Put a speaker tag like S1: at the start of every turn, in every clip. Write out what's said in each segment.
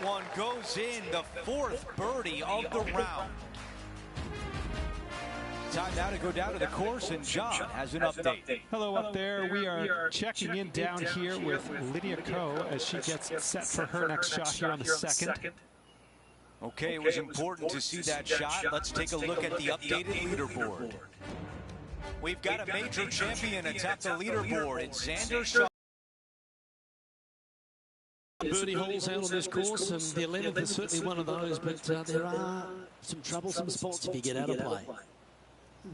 S1: one goes in, the fourth birdie of the round. Time now to go down to the course, and John has an update.
S2: Hello up there. We are checking in down here with Lydia Ko as she gets set for her next shot here on the second.
S1: Okay, it was important to see that shot. Let's take a look at the updated leaderboard. We've got a major champion atop the leaderboard. It's Xander Schauffele.
S3: Birdie holes out on this course, and the 11th is certainly one of those, but there are some troublesome spots if you get out of play.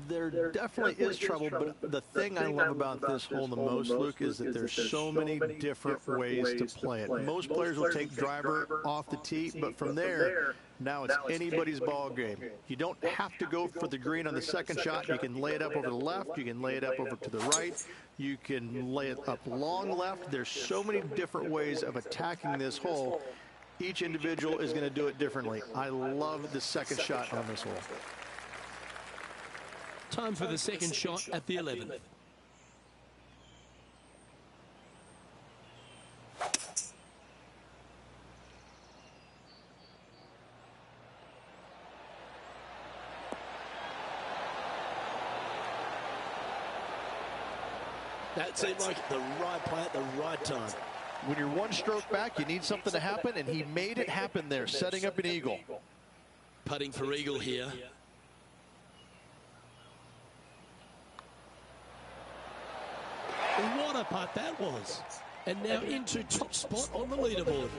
S4: There definitely is trouble, but the thing I love about this hole the most, Luke, is that there's so many different ways to play it. Most players will take driver off the tee, but from there, now it's anybody's ball game. You don't have to go for the green on the second shot. You can lay it up over the left. You can lay it up over to the right. You can lay it up long left. There's so many different ways of attacking this hole. Each individual is going to do it differently. I love the second shot on this hole.
S3: Time for the second shot at the 11th. That seemed like the right play at the right time.
S4: When you're one stroke back, you need something to happen, and he made it happen there, setting up an eagle.
S3: Putting for eagle here. What a putt that was. And now into top spot on the leaderboard.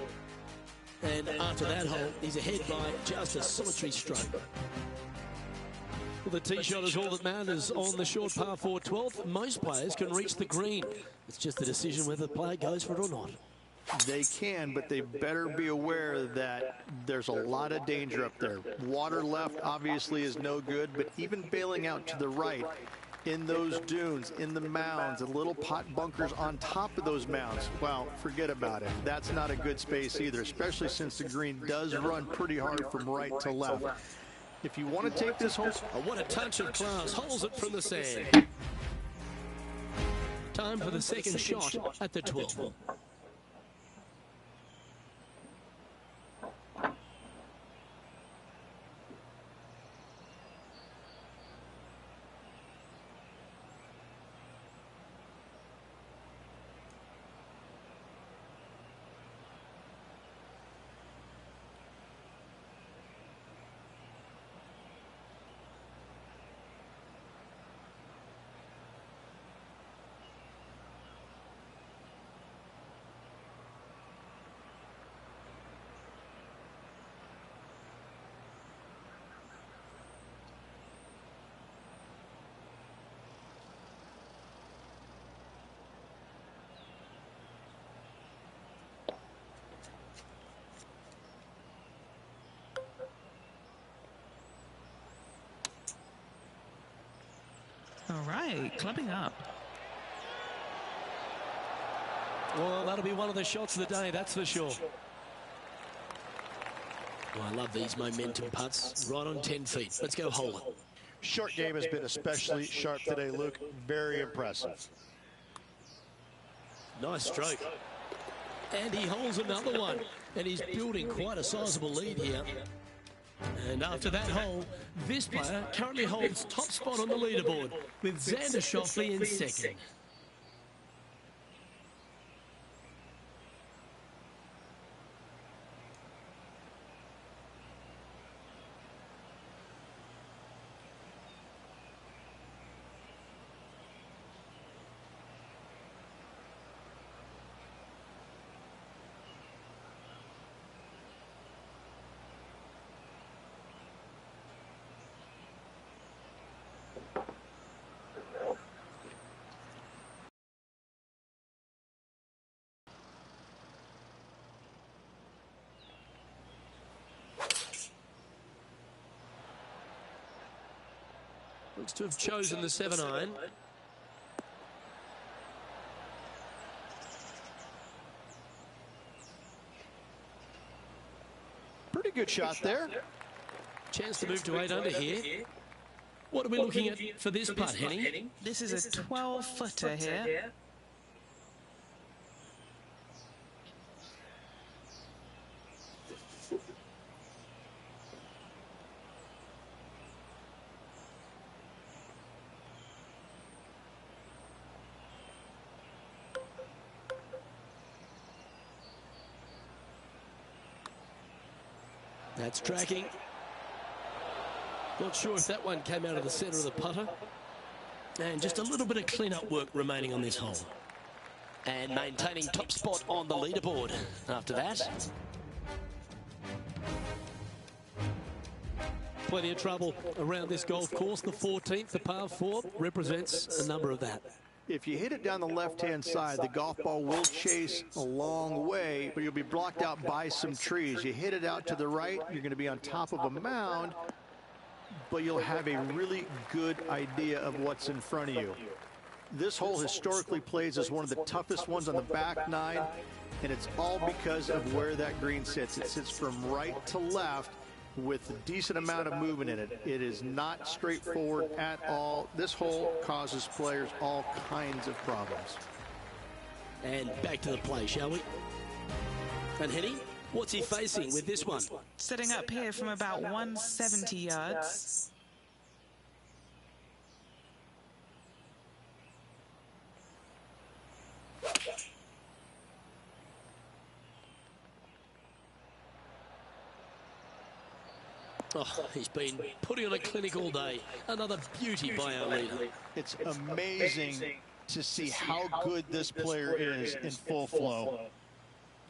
S3: And after that hole, he's ahead by just a solitary stroke. Well, the tee shot is all that matters on the short par 4 12th. Most players can reach the green. It's just a decision whether the player goes for it or not.
S4: They can, but they better be aware that there's a lot of danger up there. Water left obviously is no good, but even bailing out to the right, in those dunes, in the mounds, and little pot bunkers on top of those mounds, well, forget about it. That's not a good space either, especially since the green does run pretty hard from right to left. If you want to take this hole...
S3: Oh, what a touch of class. Holds it from the sand. Time for the second shot at the 12th.
S5: All right, clubbing up.
S3: Well, that'll be one of the shots of the day, that's for sure. Well, I love these momentum putts. Right on 10 feet. Let's go hole it.
S4: Short game has been especially sharp today, Luke. Very impressive.
S3: Nice stroke. And he holds another one. And he's building quite a sizable lead here. And after that hole, this player currently holds top spot on the leaderboard with Xander Schauffele in second. Looks to have chosen the 7-iron.
S4: Pretty good shot there.
S3: Chance to move to 8 under here. What are we looking at for this putt, Henny?
S5: This is a 12-footer here.
S3: That's tracking. Not sure if that one came out of the centre of the putter. And just a little bit of clean-up work remaining on this hole. And maintaining top spot on the leaderboard after that. Plenty of trouble around this golf course. The 14th, the par 4, represents a number of that.
S4: If you hit it down the left-hand side, the golf ball will chase a long way, but you'll be blocked out by some trees. You hit it out to the right, you're going to be on top of a mound, but you'll have a really good idea of what's in front of you. This hole historically plays as one of the toughest ones on the back nine, and it's all because of where that green sits. It sits from right to left with a decent amount of movement in it. It is not straightforward at all. This hole causes players all kinds of problems.
S3: And back to the play, shall we? And Henny, what's he facing with this one?
S5: Setting up here from about 170 yards.
S3: Oh, he's been putting on a clinic all day. Another beauty by our leader.
S4: It's amazing to see how good this player is in full flow.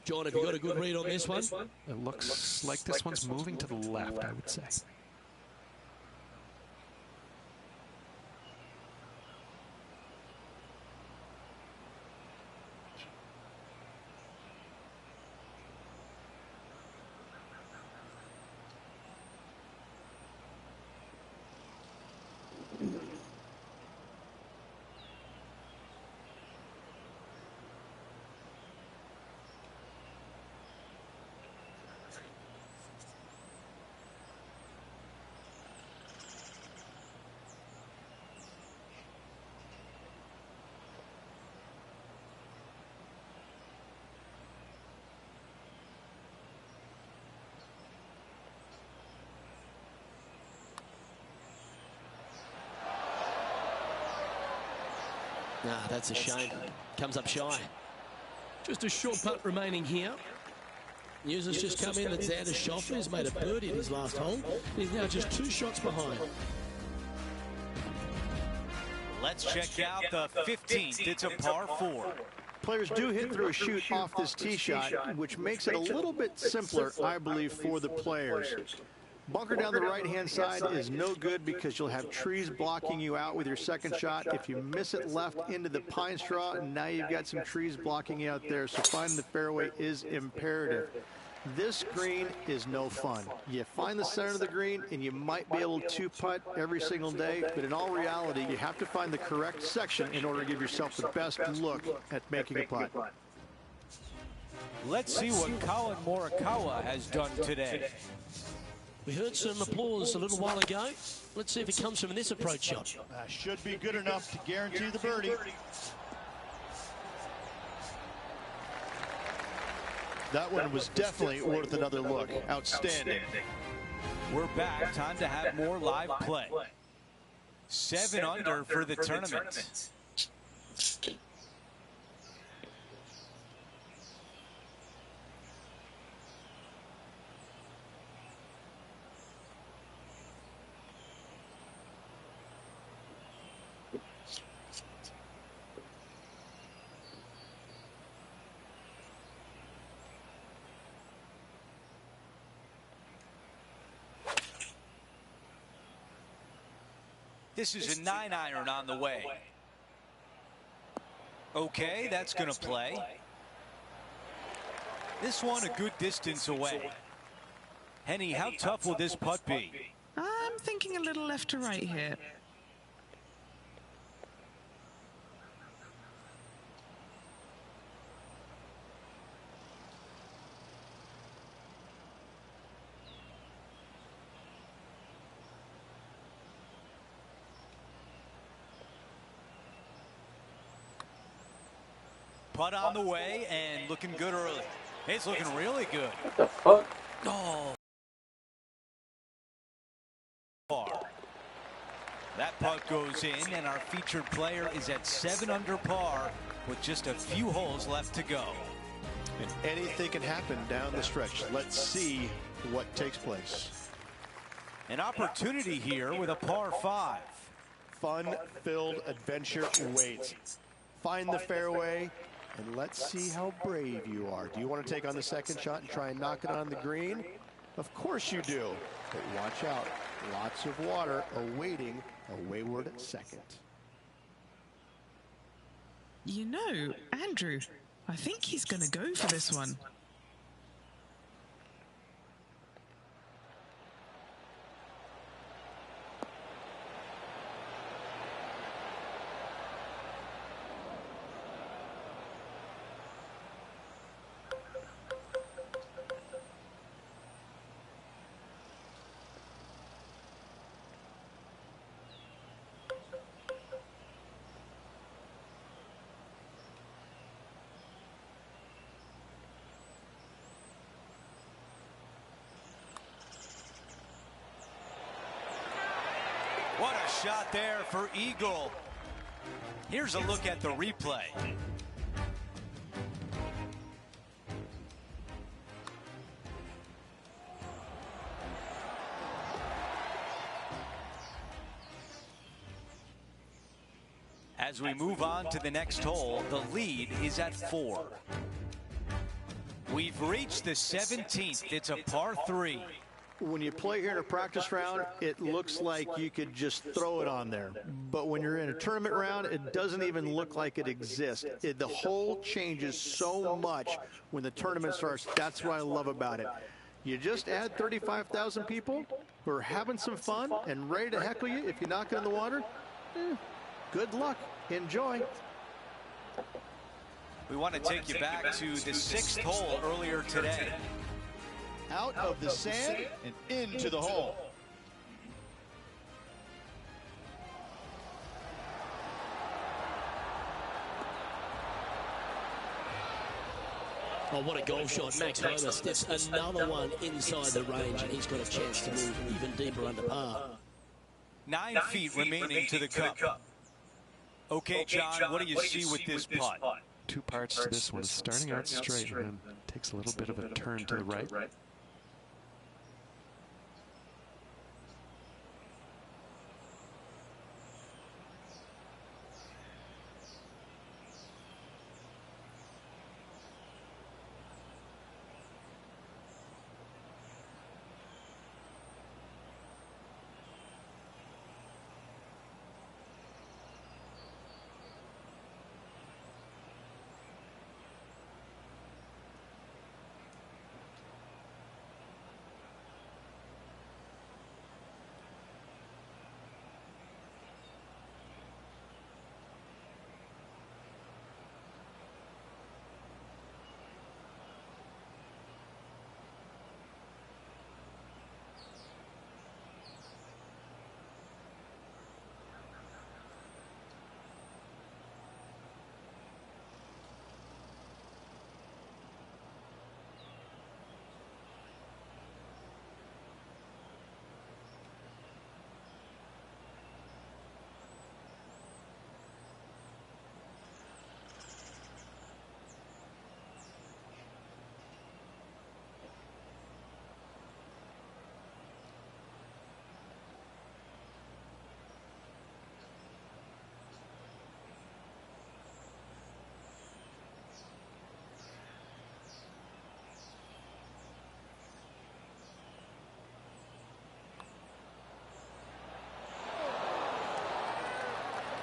S3: John, have you got a good read on this one?
S2: It looks like this one's moving to the left, I would say.
S3: Nah, that's a shame. Comes up shy. Just a short putt remaining here. News has just come in that Xander Schauffele has made a birdie at his last hole. He's now just 2 shots behind.
S1: Let's check out the 15th. It's a par 4.
S4: Players do hit through a chute off this tee shot, which makes it a little bit simpler, I believe, for the players. Bunker down the right-hand side is no good because you'll have trees blocking you out with your second shot. If you miss it left into the pine straw, now you've got some trees blocking you out there. So finding the fairway is imperative. This green is no fun. You find the center of the green and you might be able to putt every single day, but in all reality, you have to find the correct section in order to give yourself the best look at making a putt.
S1: Let's see what Colin Morikawa has done today.
S3: We heard some applause a little while ago. Let's see if it comes from this approach shot.
S4: Should be good enough to guarantee the birdie. That one was definitely worth another look. Outstanding.
S1: We're back. Time to have more live play. 7 under for the tournament. This is a 9-iron on the way. Okay, that's going to play. This one a good distance away. Henny, how tough will this putt be?
S5: I'm thinking a little left to right here.
S1: Putt on the way and looking good early. It's looking really good.
S6: What the fuck?
S1: Oh. That putt goes in, and our featured player is at 7 under par with just a few holes left to go.
S4: And anything can happen down the stretch. Let's see what takes place.
S1: An opportunity here with a par 5.
S4: Fun-filled adventure awaits. Find the fairway, and let's see how brave you are. Do you want to take on the second shot and try and knock it on the green? Of course you do, but watch out. Lots of water awaiting a wayward second.
S5: You know, Andrew, I think he's going to go for this one.
S1: What a shot there for Eagle. Here's a look at the replay. As we move on to the next hole, the lead is at 4. We've reached the 17th. It's a par 3.
S4: When you play here in a practice round, it looks like you could just throw it on there. But when you're in a tournament round, it doesn't even look like it exists. The hole changes so much when the tournament starts. That's what I love about it. You just add 35,000 people who are having some fun and ready to heckle you if you knock it in the water. Good luck. Enjoy.
S1: We want to take you back to the 6th hole earlier today.
S4: Out of the sand and into the hole.
S3: Oh, what a golf shot. Max Homa steps another one inside the range, and he's got a chance to move even deeper under par.
S1: 9 feet remaining to the cup. Okay, John, what do you see with this putt?
S2: 2 parts to this one. Starting out straight and then takes a little bit of a turn to the right.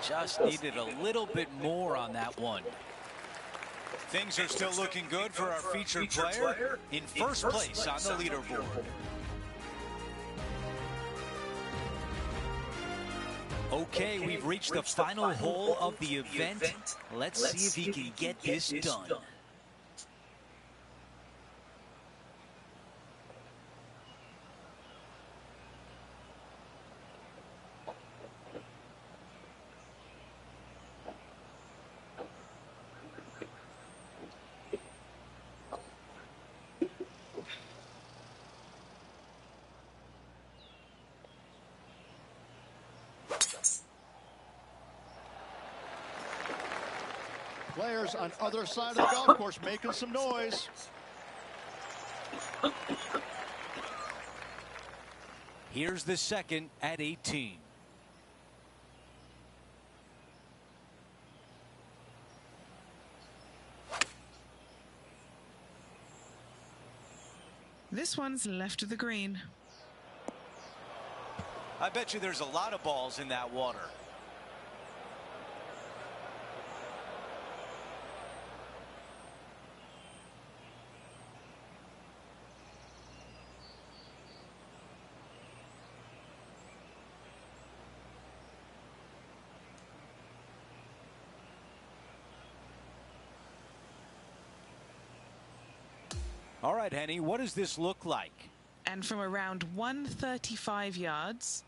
S1: Just needed a little bit more on that one. Things are still looking good for our featured player in first place on the leaderboard. Okay, we've reached the final hole of the event. Let's see if he can get this done.
S4: Players on other side of the golf course making some noise.
S1: Here's the second at 18.
S5: This one's left of the green.
S1: I bet you there's a lot of balls in that water. All right, Henny, what does this look like?
S5: And from around 135 yards.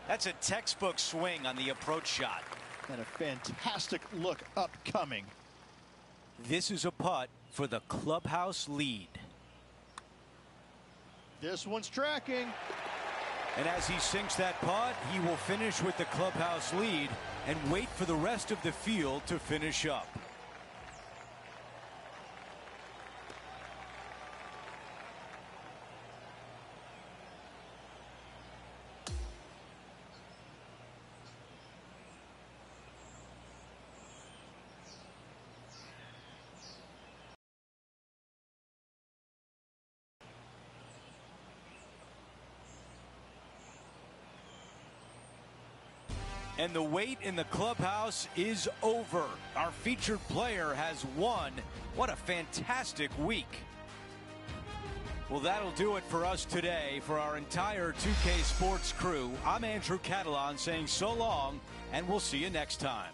S1: That's a textbook swing on the approach shot.
S6: And a fantastic look upcoming.
S1: This is a putt for the clubhouse lead.
S6: This one's tracking.
S1: And as he sinks that putt, he will finish with the clubhouse lead and wait for the rest of the field to finish up. And the wait in the clubhouse is over. Our featured player has won. What a fantastic week. Well, that'll do it for us today. For our entire 2K Sports crew, I'm Andrew Catalon saying so long, and we'll see you next time.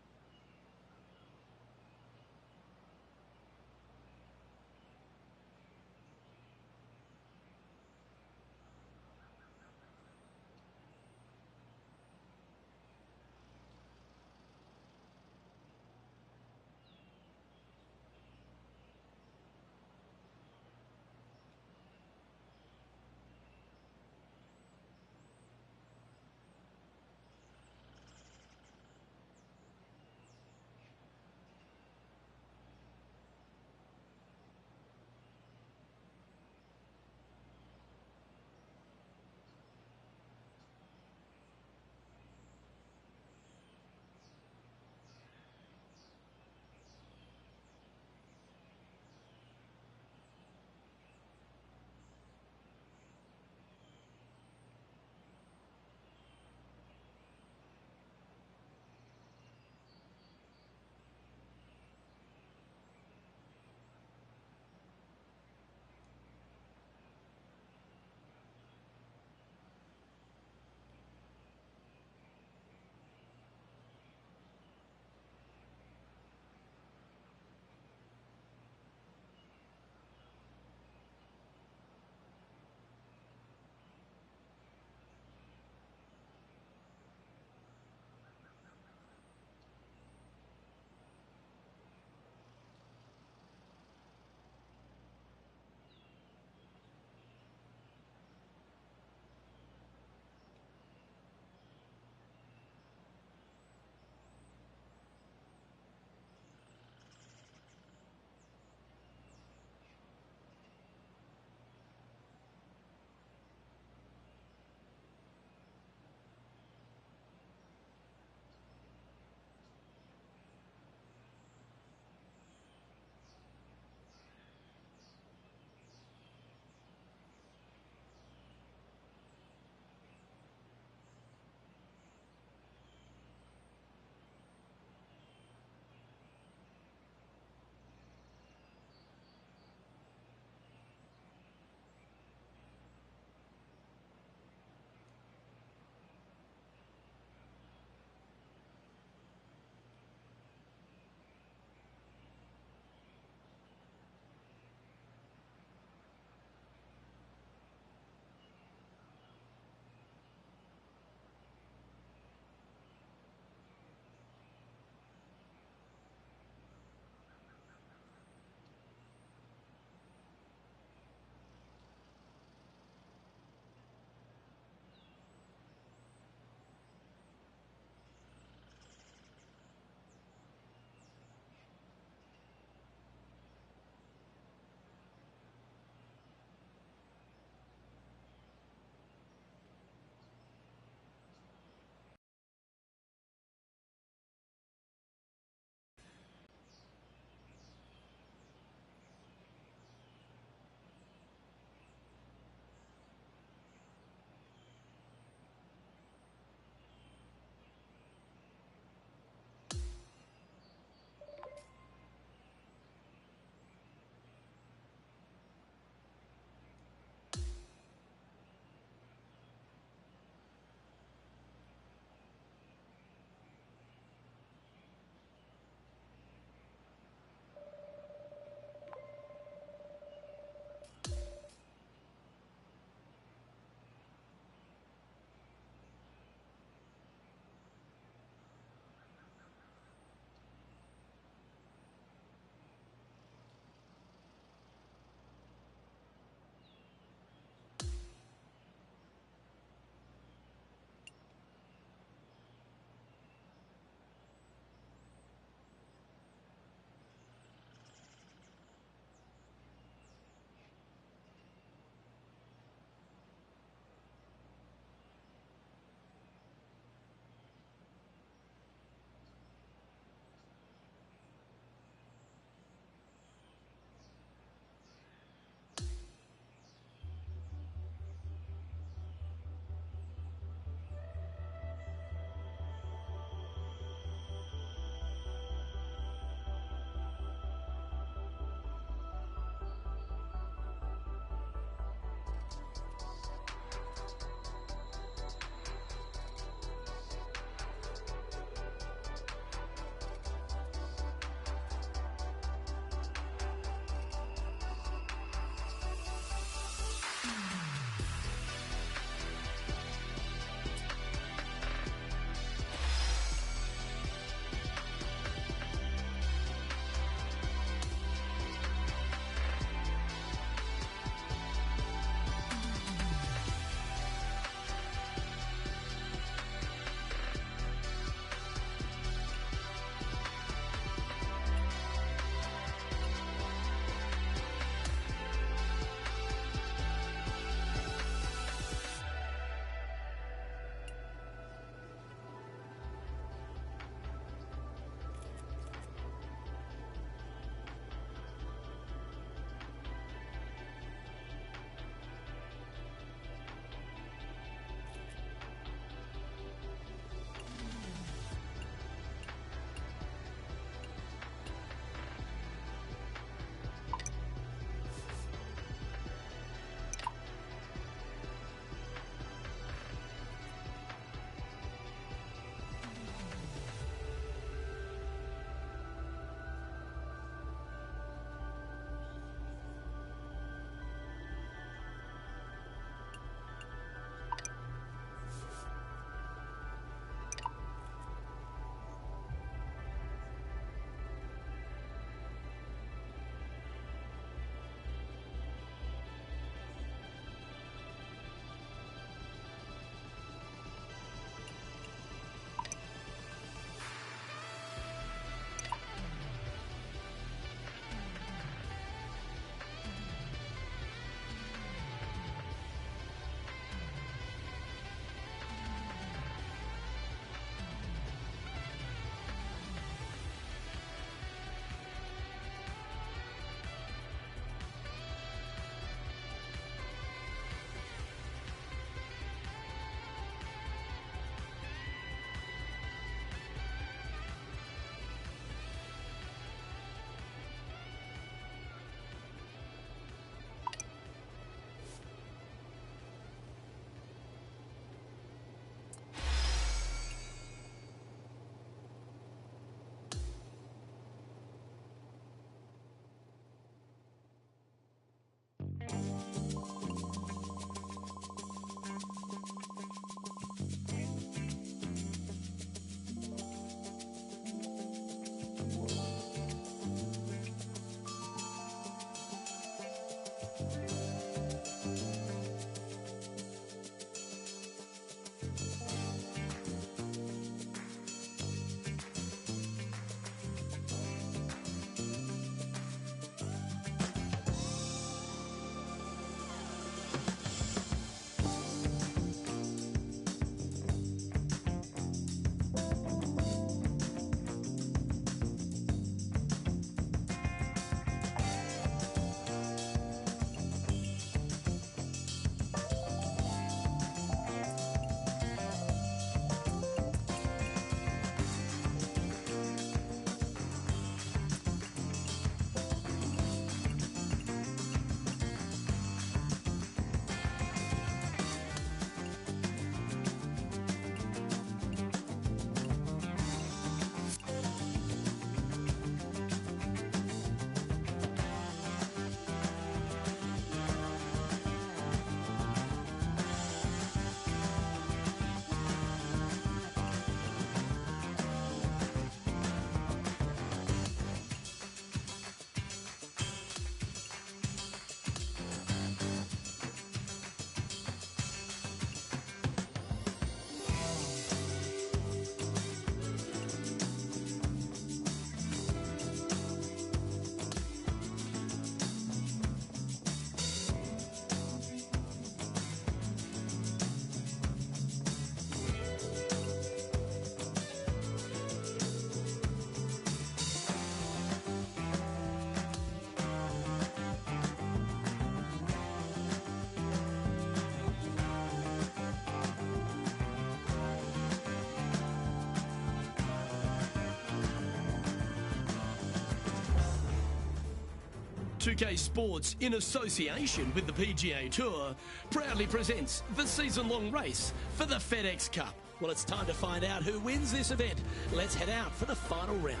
S3: 2K Sports, in association with the PGA Tour, proudly presents the season-long race for the FedEx Cup. Well, it's time to find out who wins this event. Let's head out for the final round.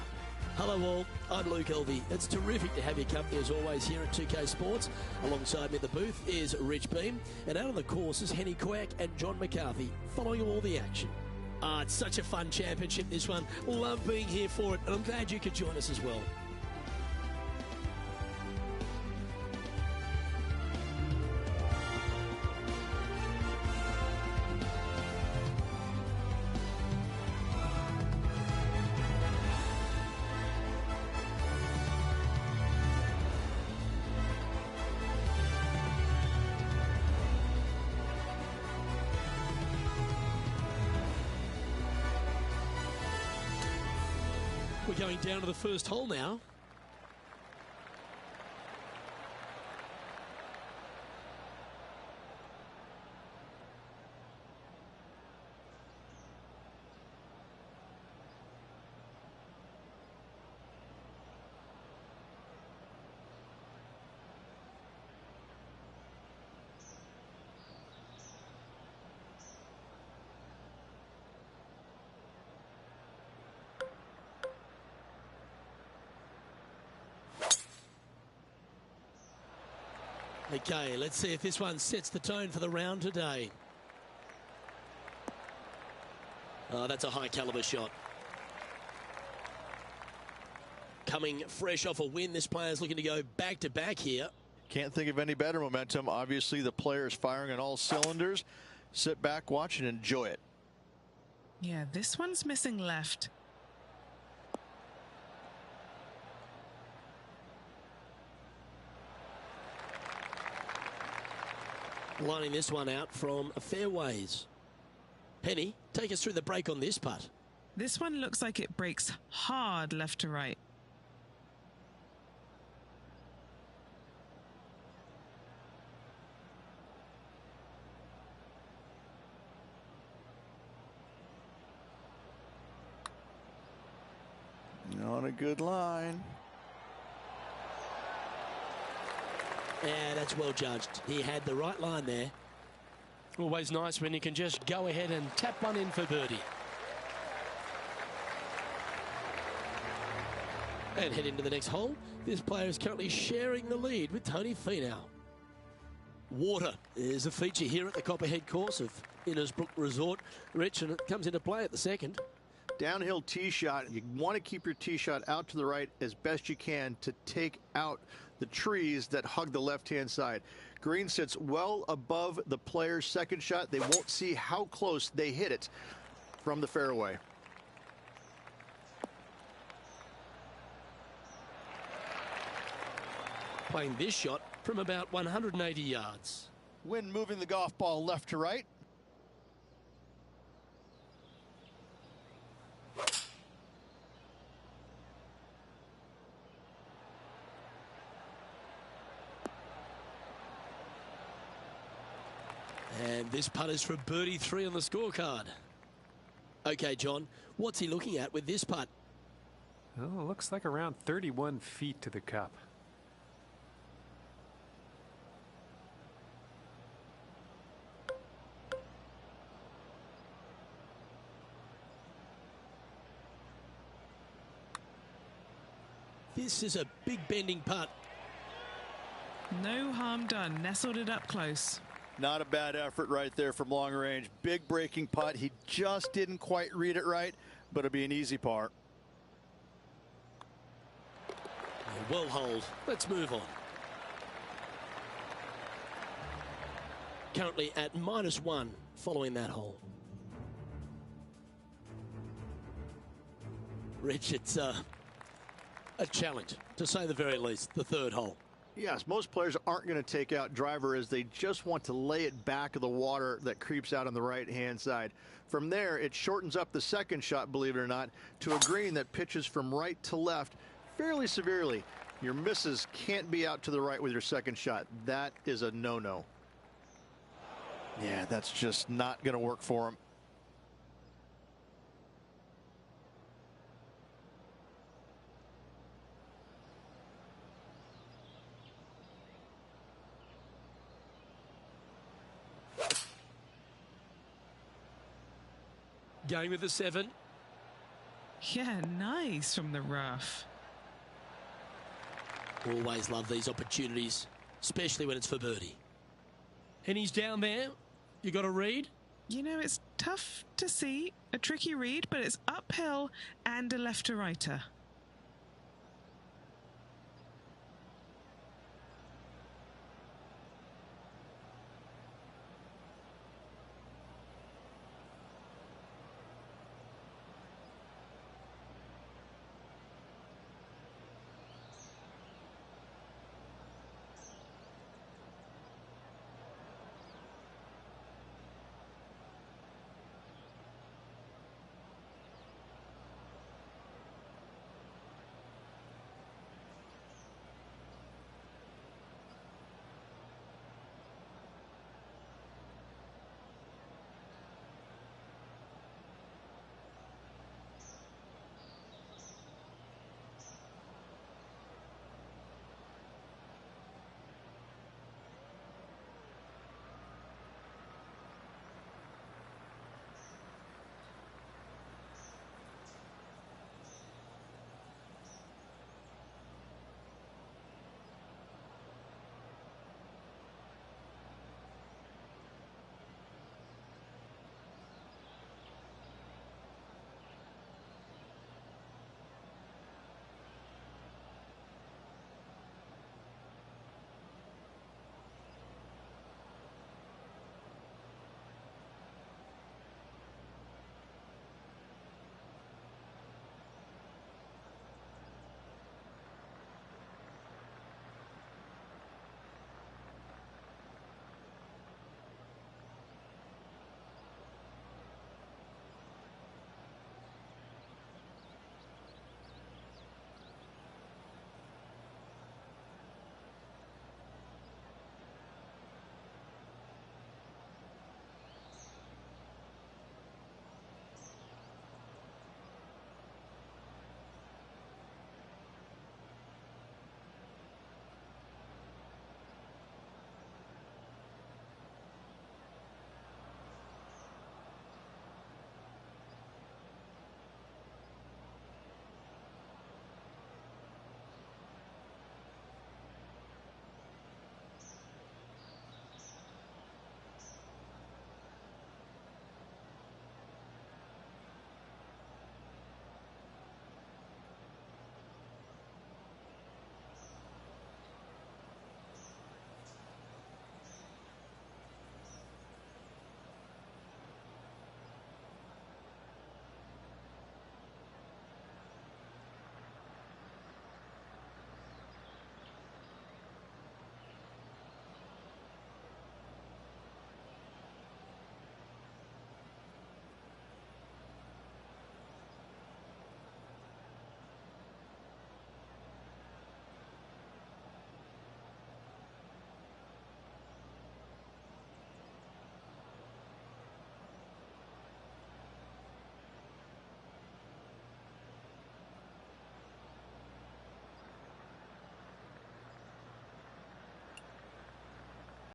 S3: Hello all, I'm Luke Elvey. It's terrific to have your company as always here at 2K Sports. Alongside me at the booth is Rich Beam, and out on the course is Henny Quack and John McCarthy, following all the action. It's such a fun championship, this one. Love being here for it, and I'm glad you could join us as well. We're going down to the first hole now. Okay, let's see if this one sets the tone for the round today. Oh, that's a high caliber shot. Coming fresh off a win, this player's looking to go back-to-back here.
S6: Can't think of any better momentum. Obviously, the player is firing on all cylinders. Sit back, watch, and enjoy it.
S5: Yeah, this one's missing left.
S3: Lining this one out from fairways. Henny, take us through the break on this putt.
S5: This one looks like it breaks hard left to right.
S6: On a good line.
S3: Yeah, that's well judged. He had the right line there.
S7: Always nice when you can just go ahead and tap one in for birdie.
S3: And head into the next hole. This player is currently sharing the lead with Tony Finau. Water is a feature here at the Copperhead course of Innisbrook Resort. Rich, and it comes into play at the second.
S4: Downhill tee shot. You want to keep your tee shot out to the right as best you can to take out the trees that hug the left-hand side. Green sits well above the player's second shot. They won't see how close they hit it from the fairway.
S3: Playing this shot from about 180 yards.
S6: Wind moving the golf ball left to right.
S3: And this putt is for birdie 3 on the scorecard. Okay, John, what's he looking at with this putt?
S2: Well, it looks like around 31 feet to the cup.
S3: This is a big bending putt.
S5: No harm done. Nestled it up close.
S6: Not a bad effort right there from long range. Big breaking putt. He just didn't quite read it right, but it'll be an easy par.
S3: Well holed. Let's move on. Currently at -1 following that hole. Rich, it's a challenge, to say the very least, the third hole.
S4: Yes, most players aren't going to take out driver as they just want to lay it back of the water that creeps out on the right-hand side. From there, it shortens up the second shot, believe it or not, to a green that pitches from right to left fairly severely. Your misses can't be out to the right with your second shot. That is a no-no.
S6: Yeah, that's just not going to work for him.
S7: Going with the 7.
S5: Yeah, nice from the rough.
S3: Always love these opportunities, especially when it's for birdie.
S7: And he's down there. You got a read?
S5: You know, it's tough to see, a tricky read, but it's uphill and a left to righter.